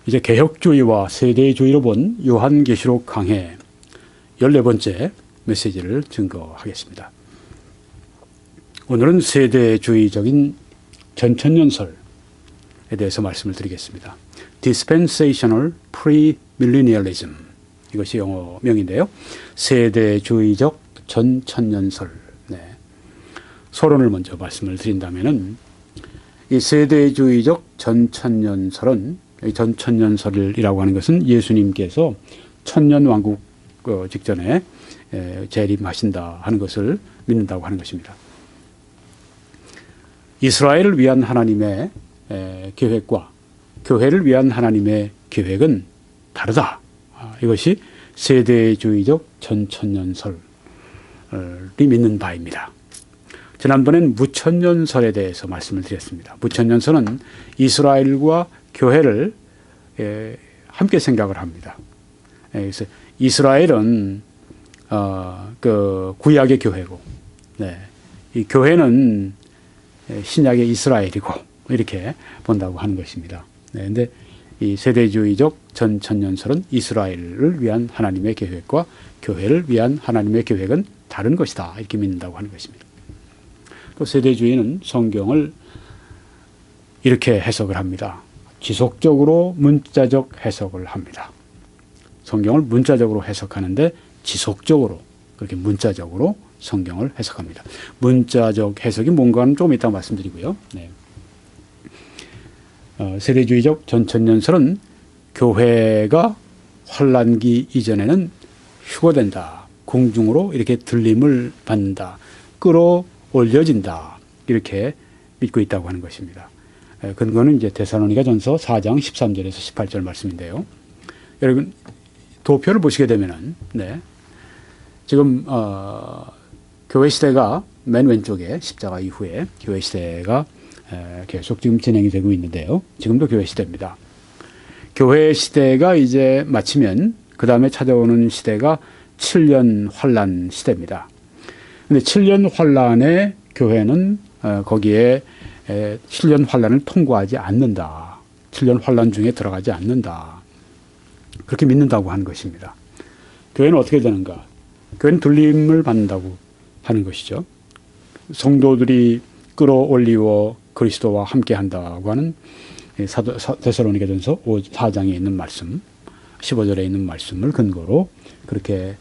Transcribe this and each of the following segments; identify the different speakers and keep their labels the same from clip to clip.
Speaker 1: 이제 개혁주의와 세대주의로 본 요한계시록 강해 14번째 메시지를 증거하겠습니다. 오늘은 세대주의적인 전천년설에 대해서 말씀을 드리겠습니다. Dispensational Premillennialism, 이것이 영어명인데요. 세대주의적 전천년설. 네. 서론을 먼저 말씀을 드린다면은 이 세대주의적 전천년설은, 전천년설이라고 하는 것은 예수님께서 천년왕국 직전에 재림하신다 하는 것을 믿는다고 하는 것입니다. 이스라엘을 위한 하나님의 계획과 교회를 위한 하나님의 계획은 다르다. 이것이 세대주의적 전천년설이 믿는 바입니다. 지난번엔 무천년설에 대해서 말씀을 드렸습니다. 무천년설은 이스라엘과 교회를 함께 생각을 합니다. 그래서 이스라엘은 그 구약의 교회고, 네, 이 교회는 신약의 이스라엘이고 이렇게 본다고 하는 것입니다. 그런데 네, 이 세대주의적 전천년설은 이스라엘을 위한 하나님의 계획과 교회를 위한 하나님의 계획은 다른 것이다 이렇게 믿는다고 하는 것입니다. 또 세대주의는 성경을 이렇게 해석을 합니다. 지속적으로 문자적 해석을 합니다. 성경을 문자적으로 해석하는데 지속적으로 그렇게 문자적으로 성경을 해석합니다. 문자적 해석이 뭔가는 조금 이따 말씀드리고요. 네. 세대주의적 전천년설은 교회가 환란기 이전에는 휴거된다. 공중으로 이렇게 들림을 받는다. 끌어올려진다. 이렇게 믿고 있다고 하는 것입니다. 근거는 이제 데살로니가전서 4장 13절에서 18절 말씀인데요. 여러분 도표를 보시게 되면은, 네, 지금 교회 시대가 맨 왼쪽에 십자가 이후에 교회 시대가 계속 지금 진행이 되고 있는데요. 지금도 교회 시대입니다. 교회 시대가 이제 마치면 그 다음에 찾아오는 시대가 7년 환란 시대입니다. 근데 7년 환란에 교회는 거기에 7년 환란을 통과하지 않는다. 7년 환란 중에 들어가지 않는다. 그렇게 믿는다고 하는 것입니다. 교회는 어떻게 되는가? 교회는 들림을 받는다고 하는 것이죠. 성도들이 끌어올리워 그리스도와 함께 한다고 하는 데살로니가전서 4장에 있는 말씀, 15절에 있는 말씀을 근거로 그렇게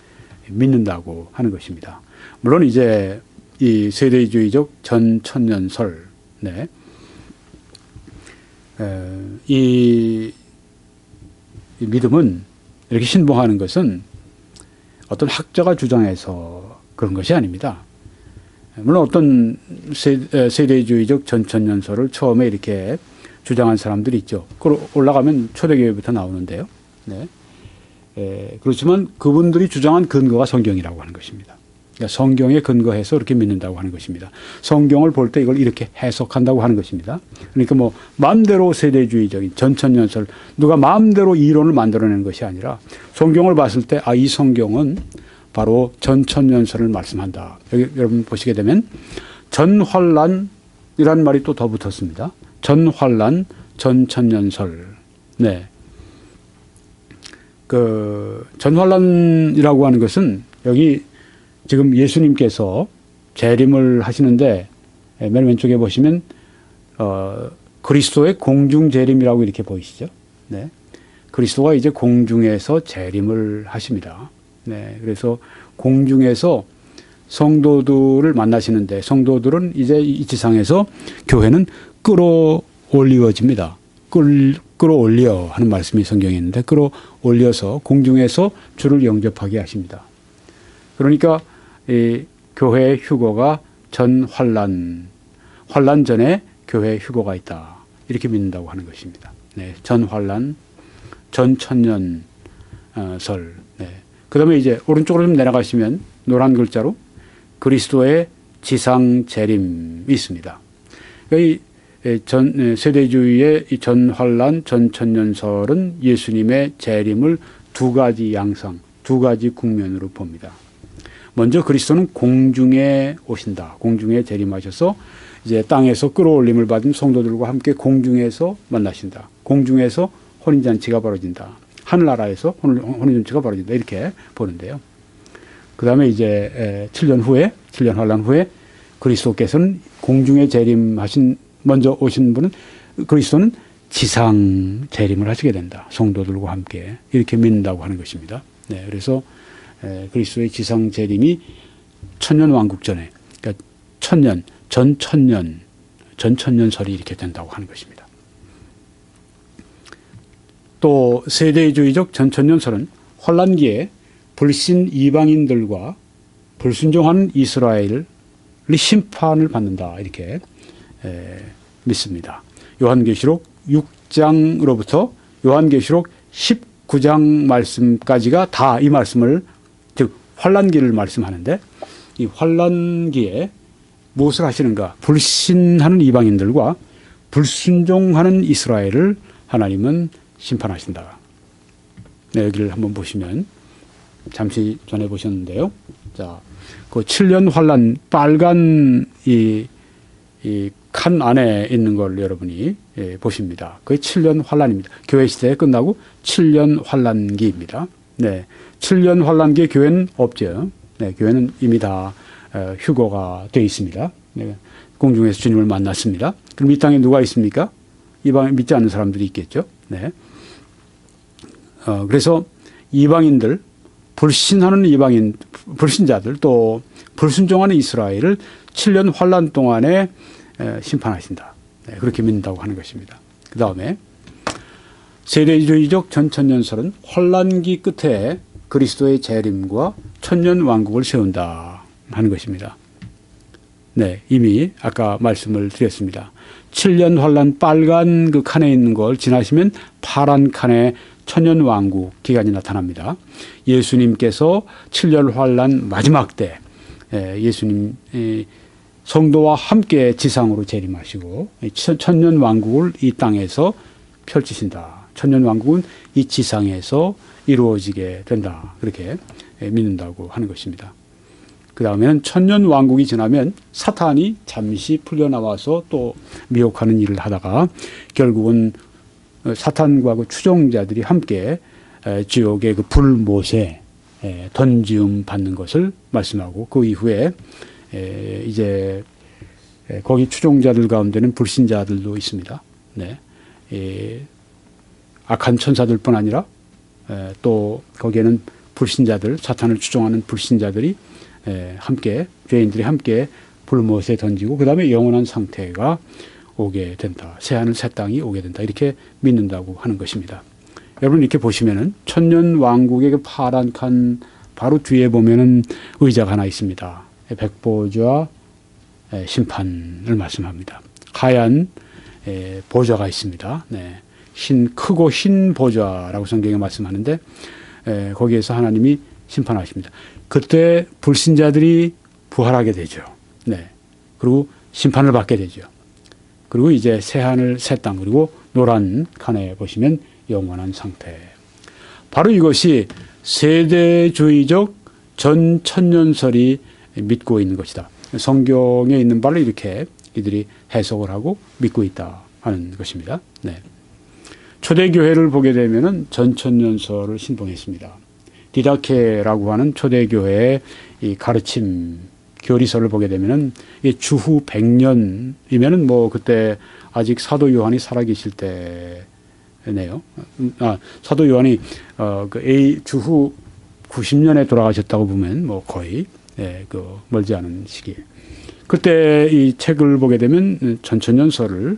Speaker 1: 믿는다고 하는 것입니다. 물론 이제 이 세대주의적 전천년설, 네, 이 믿음은 이렇게 신봉하는 것은 어떤 학자가 주장해서 그런 것이 아닙니다. 물론 어떤 세대주의적 전천년설을 처음에 이렇게 주장한 사람들이 있죠. 올라가면 초대교회부터 나오는데요. 네. 그렇지만 그분들이 주장한 근거가 성경이라고 하는 것입니다. 그러니까 성경에 근거해서 이렇게 믿는다고 하는 것입니다. 성경을 볼 때 이걸 이렇게 해석한다고 하는 것입니다. 그러니까 뭐 마음대로 세대주의적인 전천년설, 누가 마음대로 이론을 만들어내는 것이 아니라 성경을 봤을 때 이 성경은 바로 전천년설을 말씀한다. 여기 여러분 보시게 되면 전환란이라는 말이 또 더 붙었습니다. 전환란, 전천년설. 네. 그 전환란이라고 하는 것은 여기 지금 예수님께서 재림을 하시는데 맨 왼쪽에 보시면 그리스도의 공중 재림이라고 이렇게 보이시죠? 네. 그리스도가 이제 공중에서 재림을 하십니다. 네. 그래서 공중에서 성도들을 만나시는데 성도들은 이제 이 지상에서 교회는 끌어올리워집니다. 끌어올려 하는 말씀이 성경에 있는데 끌어올려서 공중에서 주를 영접하게 하십니다. 그러니까 이 교회의 휴거가 전환란, 환란 전에 교회의 휴거가 있다. 이렇게 믿는다고 하는 것입니다. 네, 전환란, 전천년설. 네. 그 다음에 이제 오른쪽으로 좀 내려가시면 노란 글자로 그리스도의 지상 재림이 있습니다. 이 세대주의의 이 전환란, 전천년설은 예수님의 재림을 두 가지 양상, 두 가지 국면으로 봅니다. 먼저 그리스도는 공중에 오신다. 공중에 재림하셔서 이제 땅에서 끌어올림을 받은 성도들과 함께 공중에서 만나신다. 공중에서 혼인잔치가 벌어진다. 하늘나라에서 혼인잔치가 벌어진다. 이렇게 보는데요. 그 다음에 이제 7년 후에, 7년 환란 후에 그리스도께서는 공중에 재림하신, 먼저 오신 분은 그리스도는 지상 재림을 하시게 된다. 성도들과 함께. 이렇게 믿는다고 하는 것입니다. 네, 그래서 그리스도의 지상 재림이 천년 왕국 전에, 그러니까 전천년설이 이렇게 된다고 하는 것입니다. 또 세대주의적 전천년설은 환란기에 불신 이방인들과 불순종하는 이스라엘이 심판을 받는다. 이렇게 믿습니다. 요한계시록 6장으로부터 요한계시록 19장 말씀까지가 다 이 말씀을, 즉 환란기를 말씀하는데, 이 환란기에 무엇을 하시는가? 불신하는 이방인들과 불순종하는 이스라엘을 하나님은 심판하신다. 네, 여기를 한번 보시면 잠시 전에 보셨는데요. 자, 그 7년 환란 빨간 이 칸 안에 있는 걸 여러분이 보십니다. 그게 7년 환란입니다. 교회 시대 끝나고 7년 환란기입니다. 네, 7년 환란기에 교회는 없죠. 네, 교회는 이미 다 휴거가 되어 있습니다. 네, 공중에서 주님을 만났습니다. 그럼 이 땅에 누가 있습니까? 이방 믿지 않는 사람들이 있겠죠. 네. 그래서 이방인들, 불신하는 이방인, 불신자들, 또 불순종하는 이스라엘을 7년 환란 동안에 심판하신다. 네, 그렇게 믿는다고 하는 것입니다. 그 다음에 세대주의적 전천년설은 환란기 끝에 그리스도의 재림과 천년 왕국을 세운다 하는 것입니다. 네, 이미 아까 말씀을 드렸습니다. 7년 환란 빨간 그 칸에 있는 걸 지나시면 파란 칸에 천년 왕국 기간이 나타납니다. 예수님께서 7년 환란 마지막 때 예수님 성도와 함께 지상으로 재림하시고 천년 왕국을 이 땅에서 펼치신다. 천년 왕국은 이 지상에서 이루어지게 된다. 그렇게 믿는다고 하는 것입니다. 그 다음에는 천년 왕국이 지나면 사탄이 잠시 풀려나와서 또 미혹하는 일을 하다가 결국은 사탄과 그 추종자들이 함께 지옥의 그 불못에 던지움 받는 것을 말씀하고, 그 이후에 이제 거기 추종자들 가운데는 불신자들도 있습니다. 네. 악한 천사들뿐 아니라 또 거기에는 불신자들, 사탄을 추종하는 불신자들이 함께, 죄인들이 함께 불못에 던지고 그 다음에 영원한 상태가 오게 된다. 새하늘 새 땅이 오게 된다. 이렇게 믿는다고 하는 것입니다. 여러분 이렇게 보시면은 천년 왕국의 그 파란 칸 바로 뒤에 보면은 의자가 하나 있습니다. 백보좌 심판을 말씀합니다. 하얀 보좌가 있습니다. 네. 크고 흰 보좌라고 성경에 말씀하는데 거기에서 하나님이 심판하십니다. 그때 불신자들이 부활하게 되죠. 네. 그리고 심판을 받게 되죠. 그리고 이제 새하늘 새 땅, 그리고 노란 칸에 보시면 영원한 상태. 바로 이것이 세대주의적 전천년설이 믿고 있는 것이다. 성경에 있는 바를 이렇게 이들이 해석을 하고 믿고 있다 하는 것입니다. 네. 초대교회를 보게 되면은 전천년설을 신봉했습니다. 디다케라고 하는 초대교회의 이 가르침, 교리서를 보게 되면은 주후 100년이면은 뭐 그때 아직 사도 요한이 살아계실 때네요. 사도 요한이 주후 90년에 돌아가셨다고 보면 뭐 거의 멀지 않은 시기에. 그때 이 책을 보게 되면 전천년설을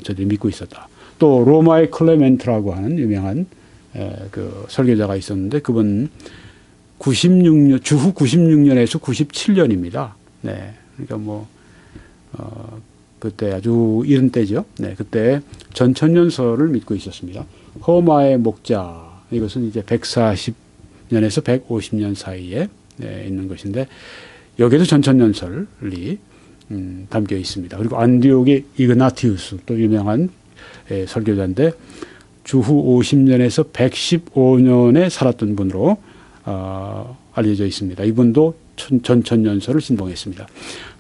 Speaker 1: 저들이 믿고 있었다. 또 로마의 클레멘트라고 하는 유명한 그 설교자가 있었는데 그분 96년, 주후 96년에서 97년입니다. 네. 그러니까 그때 아주 이른 때죠. 네. 그때 전천년설을 믿고 있었습니다. 허마의 목자, 이것은 이제 140년에서 150년 사이에 있는 것인데 여기에도 전천년설이 담겨 있습니다. 그리고 안디옥의 이그나티우스, 또 유명한 설교자인데 주후 50년에서 115년에 살았던 분으로 알려져 있습니다. 이분도 전천년설을 신봉했습니다.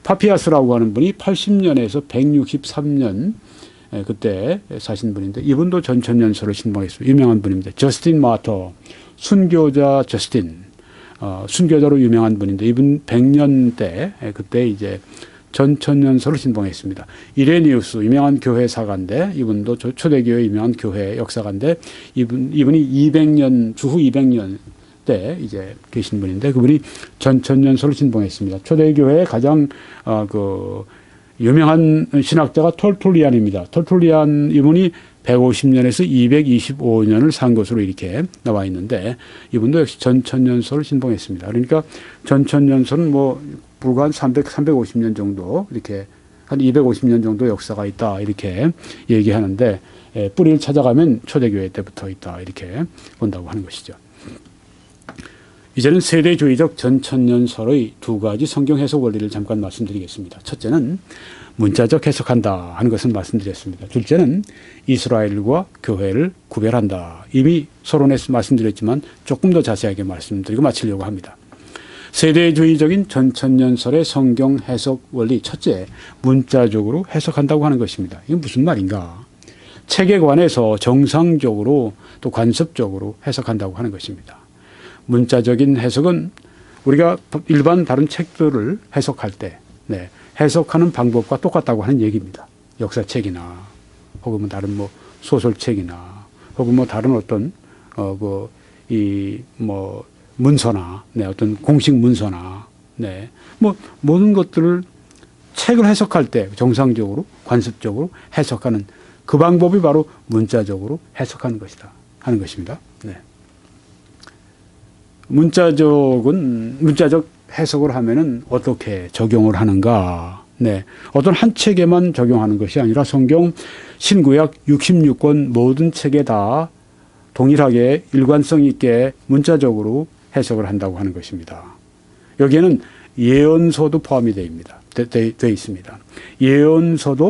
Speaker 1: 파피아스라고 하는 분이 80년에서 163년 그때 사신 분인데 이분도 전천년설을 신봉했습니다. 유명한 분입니다. 저스틴 마터, 순교자 저스틴, 순교자로 유명한 분인데 이분 100년 때 그때 이제 전천년설을 신봉했습니다. 이레니우스 유명한 교회 사가인데 이분도 초대교회 유명한 교회 역사가인데 이분이 200년 주후 200년 때 이제 계신 분인데 그분이 전천년설을 신봉했습니다. 초대교회의 가장 그 유명한 신학자가 털툴리안입니다. 털툴리안 이분이 150년에서 225년을 산 것으로 이렇게 나와 있는데 이분도 역시 전천년설을 신봉했습니다. 그러니까 전천년설은 뭐 불과 한 350년 정도 이렇게 한 250년 정도 역사가 있다 이렇게 얘기하는데 뿌리를 찾아가면 초대교회 때부터 있다 이렇게 본다고 하는 것이죠. 이제는 세대주의적 전천년설의 두 가지 성경 해석 원리를 잠깐 말씀드리겠습니다. 첫째는 문자적 해석한다 하는 것은 말씀드렸습니다. 둘째는 이스라엘과 교회를 구별한다. 이미 서론에서 말씀드렸지만 조금 더 자세하게 말씀드리고 마치려고 합니다. 세대주의적인 전천년설의 성경 해석 원리 첫째, 문자적으로 해석한다고 하는 것입니다. 이게 무슨 말인가? 책에 관해서 정상적으로 또 관습적으로 해석한다고 하는 것입니다. 문자적인 해석은 우리가 일반 다른 책들을 해석할 때 해석하는 방법과 똑같다고 하는 얘기입니다. 역사책이나 혹은 뭐 다른 뭐 소설책이나 혹은 뭐 다른 어떤 문서나 어떤 공식 문서나 뭐 모든 것들을 책을 해석할 때 정상적으로 관습적으로 해석하는 그 방법이 바로 문자적으로 해석하는 것이다 하는 것입니다. 문자적 해석을 하면은 어떻게 적용을 하는가? 어떤 한 책에만 적용하는 것이 아니라 성경 신구약 66권 모든 책에 다 동일하게 일관성 있게 문자적으로 해석을 한다고 하는 것입니다. 여기에는 예언서도 포함이 되어 있습니다. 예언서도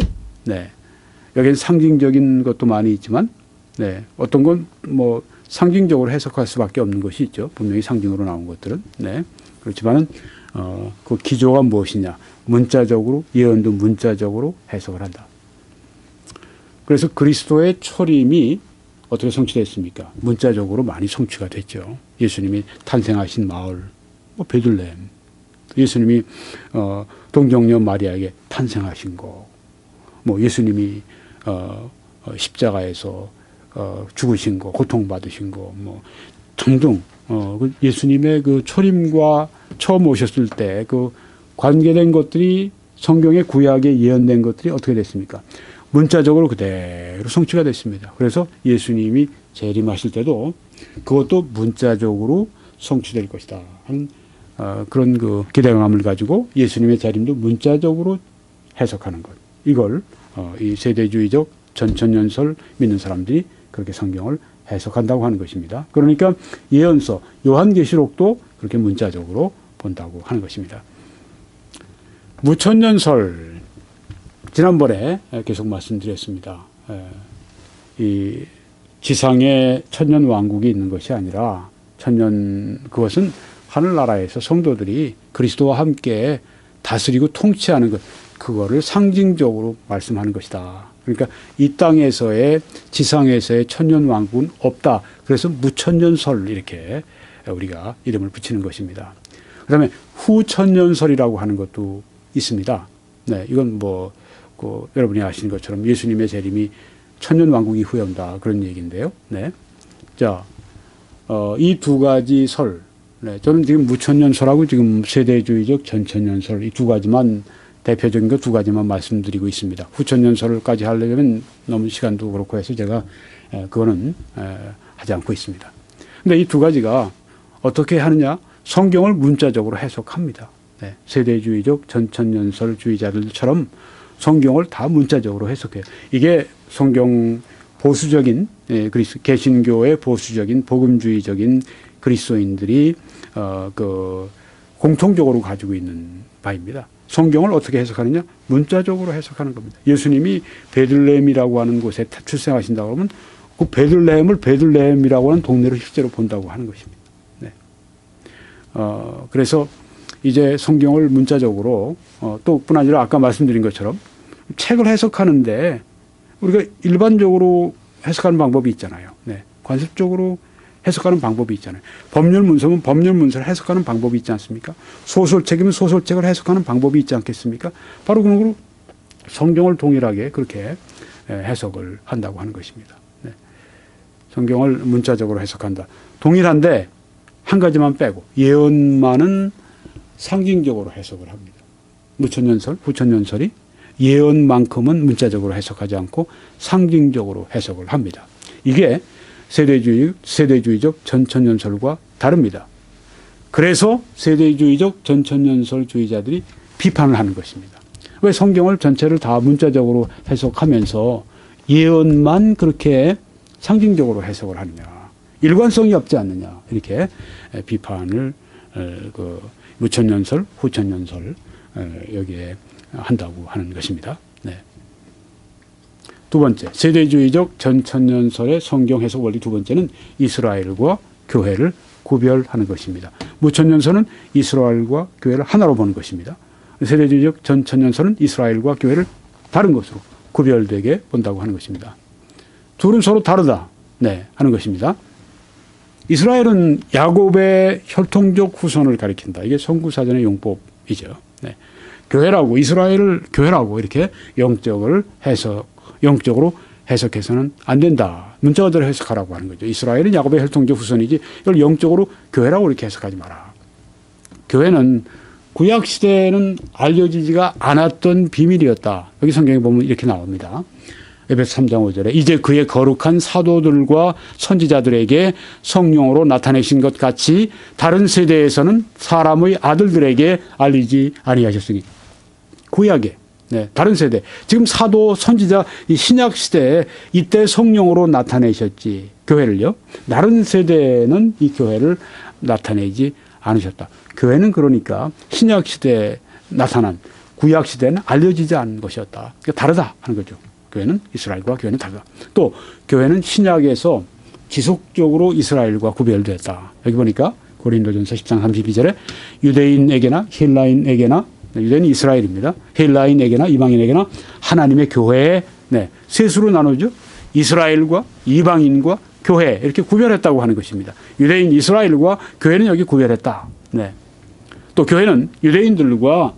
Speaker 1: 여기는 상징적인 것도 많이 있지만 어떤 건 뭐 상징적으로 해석할 수밖에 없는 것이 있죠. 분명히 상징으로 나온 것들은. 그렇지만은 그 기조가 무엇이냐. 문자적으로 예언도 문자적으로 해석을 한다. 그래서 그리스도의 초림이 어떻게 성취됐습니까? 문자적으로 많이 성취가 됐죠. 예수님이 탄생하신 마을, 베들레헴. 예수님이 동정녀 마리아에게 탄생하신 거. 예수님이 십자가에서 죽으신 거, 고통받으신 거, 등등, 예수님의 그 초림과 처음 오셨을 때 그 관계된 것들이 성경의 구약에 예언된 것들이 어떻게 됐습니까? 문자적으로 그대로 성취가 됐습니다. 그래서 예수님이 재림하실 때도 그것도 문자적으로 성취될 것이다 하는 그런 그 기대감을 가지고 예수님의 재림도 문자적으로 해석하는 것. 이걸 이 세대주의적 전천년설 믿는 사람들이 그렇게 성경을 해석한다고 하는 것입니다. 그러니까 예언서, 요한계시록도 그렇게 문자적으로 본다고 하는 것입니다. 무천년설, 지난번에 계속 말씀드렸습니다. 이 지상에 천년 왕국이 있는 것이 아니라 그것은 하늘나라에서 성도들이 그리스도와 함께 다스리고 통치하는 것, 그거를 상징적으로 말씀하는 것이다. 그러니까 이 땅에서의 지상에서의 천년왕국은 없다. 그래서 무천년설 이렇게 우리가 이름을 붙이는 것입니다. 그다음에 후천년설이라고 하는 것도 있습니다. 이건 여러분이 아시는 것처럼 예수님의 재림이 천년왕국 이후에 온다 그런 얘기인데요. 자, 이 두 가지 설, 저는 지금 무천년설하고 지금 세대주의적 전천년설 이 두 가지만 대표적인 것 두 가지만 말씀드리고 있습니다. 후천년설까지 하려면 너무 시간도 그렇고 해서 제가 그거는 하지 않고 있습니다. 근데 이 두 가지가 어떻게 하느냐? 성경을 문자적으로 해석합니다. 세대주의적 전천년설주의자들처럼 성경을 다 문자적으로 해석해요. 이게 성경 보수적인 개신교의 보수적인 복음주의적인 그리스도인들이 공통적으로 가지고 있는 바입니다. 성경을 어떻게 해석하느냐? 문자적으로 해석하는 겁니다. 예수님이 베들레헴이라고 하는 곳에 출생하신다고 하면 그 베들레헴을 베들레헴이라고 하는 동네로 실제로 본다고 하는 것입니다. 그래서 이제 성경을 문자적으로 또 뿐 아니라 아까 말씀드린 것처럼 책을 해석하는데 우리가 일반적으로 해석하는 방법이 있잖아요. 네. 관습적으로 해석하는 방법이 있잖아요. 법률 문서면 법률 문서를 해석하는 방법이 있지 않습니까? 소설책이면 소설책을 해석하는 방법이 있지 않겠습니까? 바로 그런 거로 성경을 동일하게 그렇게 해석을 한다고 하는 것입니다. 네. 성경을 문자적으로 해석한다. 동일한데 한 가지만 빼고 예언만은 상징적으로 해석을 합니다. 무천년설, 후천년설이 예언만큼은 문자적으로 해석하지 않고 상징적으로 해석을 합니다. 이게 세대주의적 전천년설과 다릅니다. 그래서 세대주의적 전천년설주의자들이 비판을 하는 것입니다. 왜 성경을 전체를 다 문자적으로 해석하면서 예언만 그렇게 상징적으로 해석을 하느냐. 일관성이 없지 않느냐. 이렇게 비판을 무천년설, 후천년설 여기에 한다고 하는 것입니다. 네. 두 번째, 세대주의적 전천년설의 성경 해석 원리 두 번째는 이스라엘과 교회를 구별하는 것입니다. 무천년설은 이스라엘과 교회를 하나로 보는 것입니다. 세대주의적 전천년설은 이스라엘과 교회를 다른 것으로 구별되게 본다고 하는 것입니다. 둘은 서로 다르다. 네, 하는 것입니다. 이스라엘은 야곱의 혈통적 후손을 가리킨다. 이게 성구사전의 용법이죠. 네. 교회라고, 이스라엘을 교회라고 이렇게 영적으로 해석해서는 안 된다. 문자대로 해석하라고 하는 거죠. 이스라엘은 야곱의 혈통적 후손이지 이걸 영적으로 교회라고 이렇게 해석하지 마라. 교회는 구약시대에는 알려지지가 않았던 비밀이었다. 여기 성경에 보면 이렇게 나옵니다. 에베소 3장 5절에 이제 그의 거룩한 사도들과 선지자들에게 성령으로 나타내신 것 같이 다른 세대에서는 사람의 아들들에게 알리지 아니하셨으니. 구약에 네, 다른 세대. 지금 사도 선지자 이 신약 시대에 이때 성령으로 나타내셨지. 교회를요. 다른 세대는 이 교회를 나타내지 않으셨다. 교회는 그러니까 신약 시대에 나타난 구약 시대는 알려지지 않은 것이었다. 그러니까 다르다 하는 거죠. 교회는 이스라엘과 교회는 다르다. 또 교회는 신약에서 지속적으로 이스라엘과 구별됐다. 여기 보니까 고린도전서 10장 32절에 유대인에게나 헬라인에게나 유대인은 이스라엘입니다. 헬라인에게나 이방인에게나 하나님의 교회에 네, 셋으로 나누죠. 이스라엘과 이방인과 교회 이렇게 구별했다고 하는 것입니다. 유대인 이스라엘과 교회는 여기 구별했다. 네. 또 교회는 유대인들과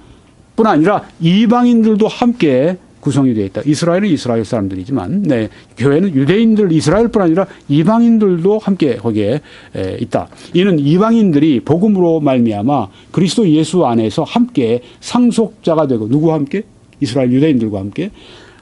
Speaker 1: 뿐 아니라 이방인들도 함께 구성이 되어 있다. 이스라엘은 이스라엘 사람들이지만 네, 교회는 유대인들 이스라엘뿐 아니라 이방인들도 함께 거기에 있다. 이는 이방인들이 복음으로 말미암아 그리스도 예수 안에서 함께 상속자가 되고 누구와 함께? 이스라엘 유대인들과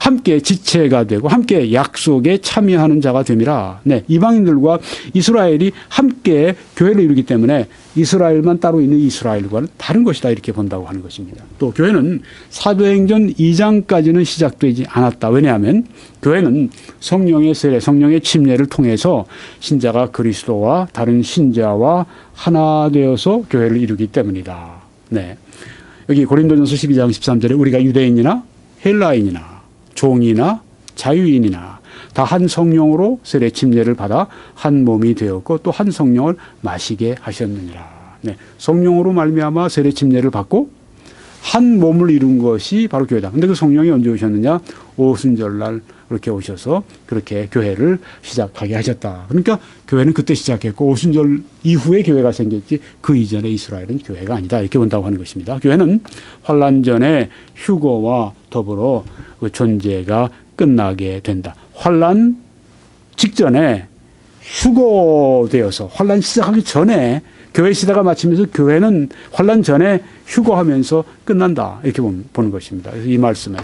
Speaker 1: 함께 지체가 되고 함께 약속에 참여하는 자가 됨이라. 네, 이방인들과 이스라엘이 함께 교회를 이루기 때문에 이스라엘만 따로 있는 이스라엘과는 다른 것이다 이렇게 본다고 하는 것입니다. 또 교회는 사도행전 2장까지는 시작되지 않았다. 왜냐하면 교회는 성령의 세례, 성령의 침례를 통해서 신자가 그리스도와 다른 신자와 하나 되어서 교회를 이루기 때문이다. 네, 여기 고린도전서 12장 13절에 우리가 유대인이나 헬라인이나 종이나 자유인이나 다 한 성령으로 세례 침례를 받아 한 몸이 되었고 또 한 성령을 마시게 하셨느니라. 네, 성령으로 말미암아 세례 침례를 받고 한 몸을 이룬 것이 바로 교회다. 근데 그 성령이 언제 오셨느냐? 오순절날 그렇게 오셔서 그렇게 교회를 시작하게 하셨다. 그러니까 교회는 그때 시작했고 오순절 이후에 교회가 생겼지 그 이전에 이스라엘은 교회가 아니다. 이렇게 본다고 하는 것입니다. 교회는 환란 전에 휴거와 더불어 그 존재가 끝나게 된다. 환란 직전에 휴거되어서 환란 시작하기 전에 교회 시대가 마치면서 교회는 환란 전에 휴거하면서 끝난다. 이렇게 보는 것입니다. 그래서 이 말씀에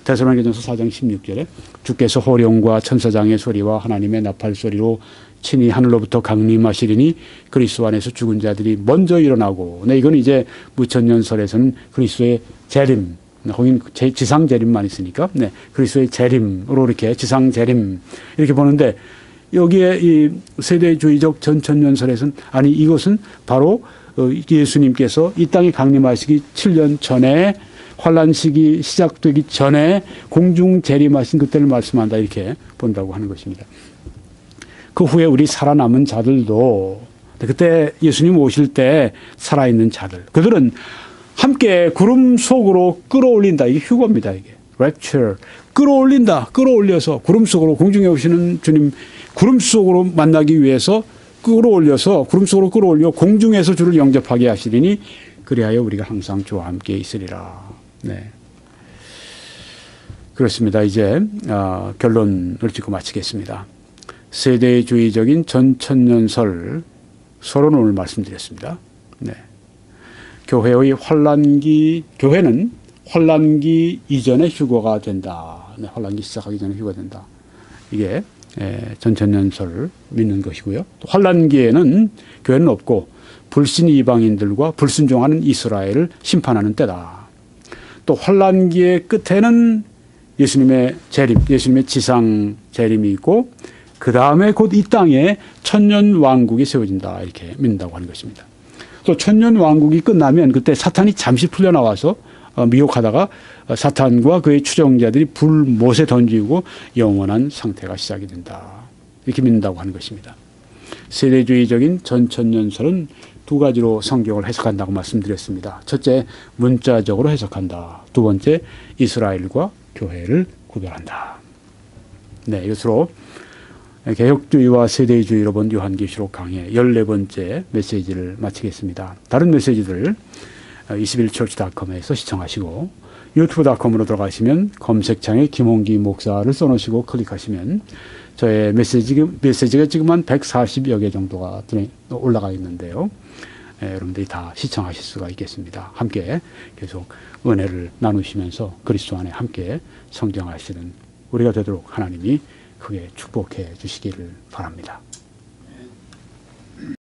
Speaker 1: 데살로니가전서 4장 16절에 주께서 호령과 천사장의 소리와 하나님의 나팔 소리로 친히 하늘로부터 강림하시리니 그리스도 안에서 죽은 자들이 먼저 일어나고. 네, 이건 이제 무천년설에서는 그리스도의 재림, 거긴 지상 재림만 있으니까 네, 그리스도의 재림으로 이렇게 지상 재림 이렇게 보는데 여기에 이 세대주의적 전천년설에서는 아니 이것은 바로 예수님께서 이 땅에 강림하시기 7년 전에 환란 시기 시작되기 전에 공중 재림하신 그때를 말씀한다 이렇게 본다고 하는 것입니다. 그 후에 우리 살아남은 자들도 그때 예수님 오실 때 살아있는 자들 그들은 함께 구름 속으로 끌어올린다. 이게 휴거입니다. 이게 rapture, 끌어올린다. 끌어올려서 구름 속으로 공중에 오시는 주님 구름 속으로 만나기 위해서 끌어올려서 구름 속으로 끌어올려 공중에서 주를 영접하게 하시리니 그리하여 우리가 항상 주와 함께 있으리라. 네. 그렇습니다. 이제 결론을 짓고 마치겠습니다. 세대주의적인 전천년설 서론 오늘 말씀드렸습니다. 네. 교회의 교회는 환란기 이전에 휴거가 된다. 네, 환란기 시작하기 전에 휴거가 된다. 이게 전천년설을 믿는 것이고요. 또 환란기에는 교회는 없고 불신 이방인들과 불순종하는 이스라엘을 심판하는 때다. 또 환란기의 끝에는 예수님의 재림, 예수님의 지상 재림이 있고 그 다음에 곧 이 땅에 천년 왕국이 세워진다. 이렇게 믿는다고 하는 것입니다. 또 천년 왕국이 끝나면 그때 사탄이 잠시 풀려나와서 미혹하다가 사탄과 그의 추종자들이 불못에 던지고 영원한 상태가 시작이 된다. 이렇게 믿는다고 하는 것입니다. 세대주의적인 전천년설은 두 가지로 성경을 해석한다고 말씀드렸습니다. 첫째, 문자적으로 해석한다. 두 번째, 이스라엘과 교회를 구별한다. 네, 이것으로 개혁주의와 세대주의로 본 요한계시록 강의 14번째 메시지를 마치겠습니다. 다른 메시지들 21church.com에서 시청하시고 유튜브.com으로 들어가시면 검색창에 김홍기 목사를 써놓으시고 클릭하시면 저의 메시지가 지금 한 140여 개 정도가 올라가 있는데요. 여러분들이 다 시청하실 수가 있겠습니다. 함께 계속 은혜를 나누시면서 그리스도 안에 함께 성장하시는 우리가 되도록 하나님이 크게 축복해 주시기를 바랍니다.